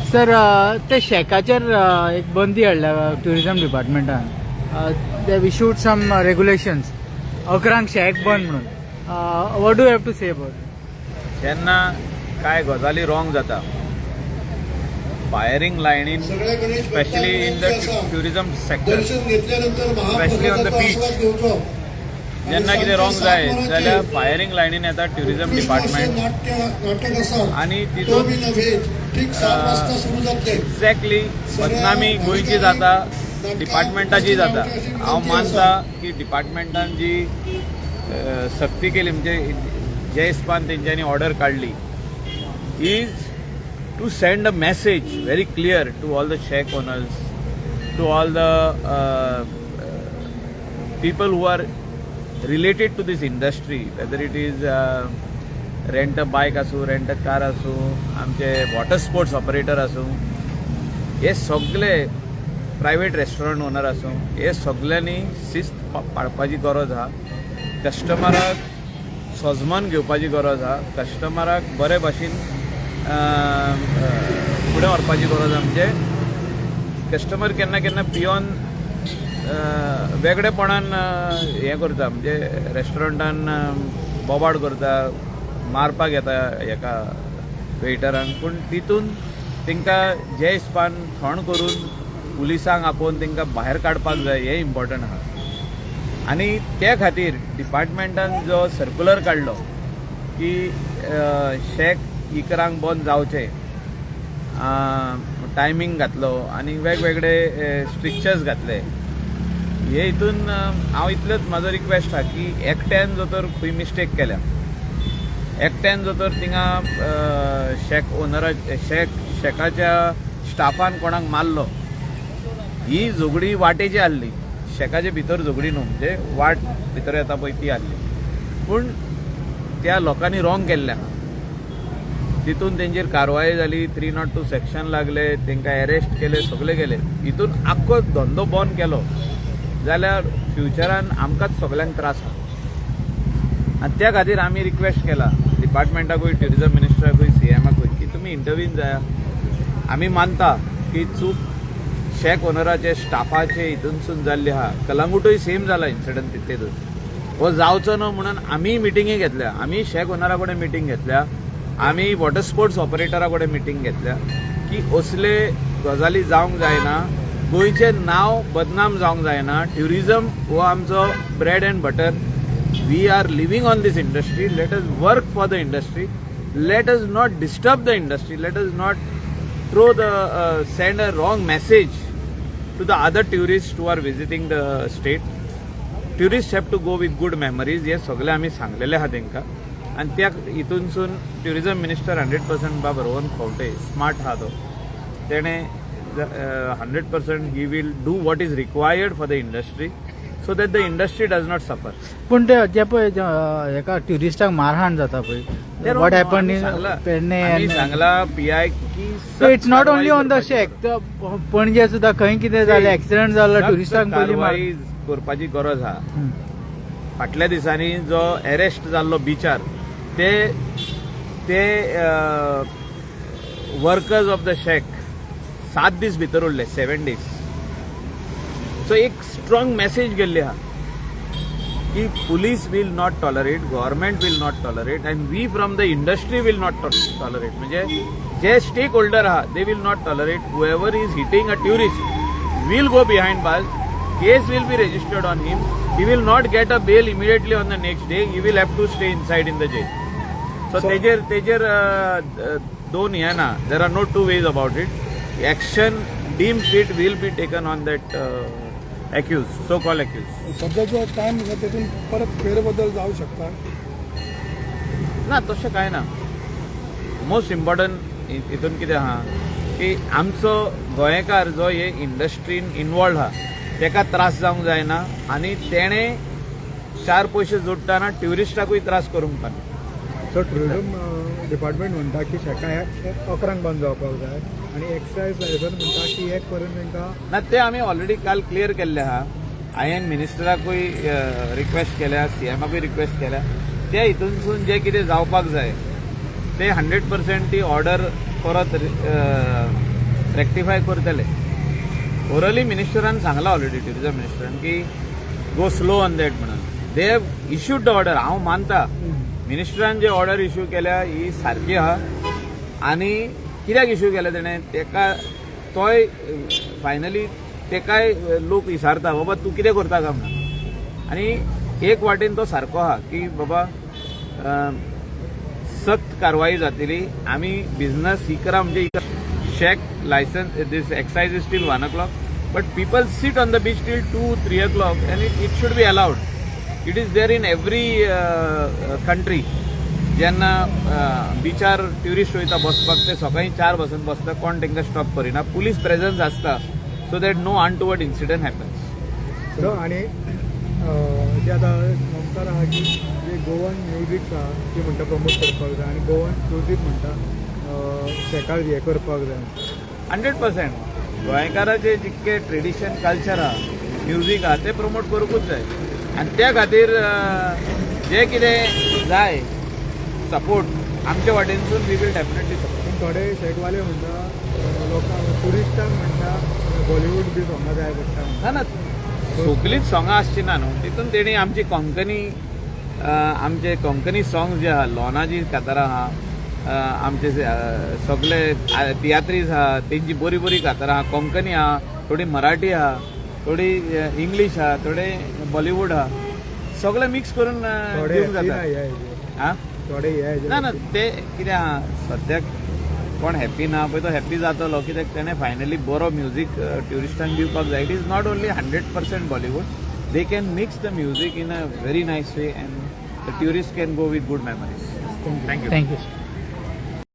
Sir ते शेकाचेर एक बंदी हाडल्या ट्युरिझम डिपार्टमेंटान. They issued some regulations 11 shack बंद म्हणून. What do have to say about? जेन्ना काय गजाली रॉंग जाता, फायरिंग लायनीन specially in the tourism sector, specially on the beach, जेन्ना कितें रॉंग जाय जाल्यार फायरिंग लायनीन येता ट्युरिझम डिपार्टमेंट आनी तितून एक्झॅक्टली बदनामी गोंयची जाता, डिपार्टमेंटाची जाता. हांव मानता की डिपार्टमेंटान जी सक्ती केली, म्हणजे जे हिसपान तेंच्यांनी ऑर्डर काडली, is to send a message very clear to all the shack owners, to all the people who are related to this industry, whether it is rent a bike asू, rent a car asू, आमचे water sports operator असू, हे सगळे private restaurant owner असू, हे सगळ्यांनी शिस्त पाळपाची गरज आहा. कस्टमराक सोजमन घेवपाची गरज आहा. कस्टमराक बरे भाशेन फुडें व्हरपाची गरज आहा. म्हणजे कस्टमर केन्ना केन्ना पियोन वेगळेपणान हें करता, म्हणजे रेस्टॉरंटान बोबाड करता, मारपाक येता हेका वेटरांक. पूण तितून तांकां जे हिसपान थोंड करून पुलिसांक आपोवन तांकां भायर काडपाक जाय, हें इम्पॉर्टंट आहा. आनी ते खातीर डिपार्टमेंटान जो सर्क्युलर काडलो की शेक 11 बंद जावचे, टायमींग घातलो आनी वेगवेगळे स्ट्रिक्चर्स घातले. हे हितून हांव इतलेंच म्हाजो रिक्वेस्ट आहा की एकट्यान जो तर खंय मिस्टेक केल्या, एकट्यान जो तर थिंगा शेक ओनरा शेकाच्या स्टाफान कोणाक मारलो, ही झगडी वाटेची आहली. शेकाचे भितर झगडी न्हू, म्हणजे वाट भितर येता पळय ती आहली. पूण त्या लोकांनी रॉंग केल्लें आहा. तितून तेंचेर कारवाय जाली, 302 सेक्शन लागले, तांकां अरेस्ट केले, सगळे केले. हितून आख्खो धंदो बंद केलो जाल्यार फ्युचरान आमकांच सगळ्यांक त्रास आहा. आनी त्या खातीर आमी रिक्वेस्ट केला डिपार्टमेंटाकूय, ट्युरिझम मिनिस्टराकूय, CMाकूय की तुमी इंटरव्हीन जाया. आमी मानता की चूक शेक ओनराचे स्टाफाचे हितूनसून जाल्ली आहा. कलंगूटूय सेम जाला इन्सिडंट तितून. हो जावचो न्हू म्हणून आमी मिटिंगी घेतल्या. आमी शेक ओनरा कडेन मिटींग घेतल्या, आमी वॉटर स्पोर्ट्स ऑपरेटरा कडेन मिटींग घेतल्या की असले गजाली जावंक जायना, गोंयचें नांव बदनाम जावंक जायना. ट्युरिझम हो आमचो bread and butter. We are living on this industry. Let us work for the industry. Let us not disturb the industry. Let us not throw the send a wrong message to the other tourist who are visiting the state. Tourist have to go with good memories. हे सगळे आमी सांगलेले आहा तांकां. आनी त्या हितूनसून tourism minister 100% बाब Rohan Khaunte smart आहा तो. तेणें 100% he will do what is required for the industry so that the industry does not suffer. पूण ते जे पळय हेका ट्युरिस्टांक मारहाण जाता पळय, वॉट हॅपन इन पेडणे आमी सांगला PI की it's not only on the shack, पणजे सुद्दां खंय कितें जालें, एक्सिडेंट जालो, ट्युरिस्टांक कारवाई करपाची गरज आहा. फाटल्या दिसांनी जो अरेस्ट जाल्लो बिचार, ते वर्कर्स ऑफ द शेक 7 दीस भितर उरले, 7 days. सो एक स्ट्रॉंग मेसेज गेल्ली आहा की police will not tolerate, government will not tolerate, and we from the industry will not tolerate. म्हणजे जे स्टेक होल्डर आहा they will not tolerate. Whoever is hitting a tourist will go behind bars. Case will be registered on him. He will not get a bail immediately on the next day. He will have to stay inside in the jail. So तेजेर दोन हे ना. There are no two ways about it. Action deemed fit will be taken on that accused, so-called accused. सध्याचा time त्यातून परत फेरबदल जाऊ शकता ना, तशें कांय ना. मोस्ट इम्पॉर्टंट हितून कितें आहा की आमचो गोंयकार जो हे इंडस्ट्रीन इनवॉल्ड आहा तेका त्रास जावंक जायना, आनी तेणें 4 पयशे जोडटाना ट्युरिस्टाकूय त्रास करूंक पाना. सो टुरिझम डिपार्टमेंट म्हणटा की शेका 11 बंद जावपाक जाय, आणि एक्सायज लायसन म्हणटा की 1 पर्यंत तांकां ना. ते आमी ऑलरेडी काल क्लियर केल्ले आहा. हांवें मिनिस्टराकूय रिक्वेस्ट केल्या, CMाकूय रिक्वेस्ट केल्या. त्या हितूनसून जे कितें जावपाक जाय ते 100% ती ऑर्डर परत रेक्टिफाय करतले. ओरली मिनिस्टरान सांगला ऑलरेडी, ट्युरिझम मिनिस्टरान की गो स्लो ऑन दॅट म्हणून. They have issued the order. हांव मानता मिनिस्टरान जे ऑर्डर इश्यू केल्या ही सारकी आहा. आनी कित्याक इश्यू केल्या तेणें तेका तोय फायनली तेकाय लोक विचारता बाबा तूं कितें करता काय म्हणून. आनी एक वाटेन तो सारको आहा की बाबा सक्त कारवाई जातली. आमी बिझनस ही करा म्हणजे shack licence this excise is till 1 o'clock, but people sit on the beach till 2-3 o'clock and it should be allowed. It is there in every country. जेन्ना बिचार ट्युरिस्ट वयता बसपाक ते सकाळीं 4 पासून बसता, कोण तांकां स्टॉप करिना. पुलीस प्रेझन्स आसता so that no untoward incident happens. आणि जे आता नमस्कार आहा की जे गोवन म्युझिक आहा ती म्हणटा प्रमोट करपाक जाय आणि गोवन म्युझिक म्हणटा शेकार हे करपाक जाय. 100% गोंयकाराचे जितके ट्रेडिशन कल्चर आहा, म्युझीक आहा ते प्रमोट करूंकूच जाय. आनी त्या खातीर जे कितें जाय सपोर्ट आमच्या वाटेनसून वी वील डेफिनेटली सपोर्ट. पूण थोडे शेकवाले म्हणटा लोकांक ट्युरिस्टांक म्हणटा बॉलिवूड बी सोंगां जाय पडटा. ना सोकलीच सोंगां आसची ना न्हू. तितून तेणी आमची आमचे कोंकणी सॉंग्स जे आहा, लोनाजी कातारां आहा, आमचे सगळे तियात्रीज आहा तेंची बरी बरी कातारां आहा, कोंकणी आहा, थोडी मराठी आहा, थोडी इंग्लीश आहा, थोडे बॉलिवूड आहा, सगळे मिक्स करून दिवंक जाता. आं थोडे ना ते कितें आहा सद्याक कोण हॅप्पी ना पळय तो हॅप्पी जातलो कित्याक तेणें फायनली बरो म्युझीक ट्युरिस्टांक दिवपाक जाय. It is not only 100% Bollywood. They can mix the music in a very nice way and the tourist can go with good memories. Thank you.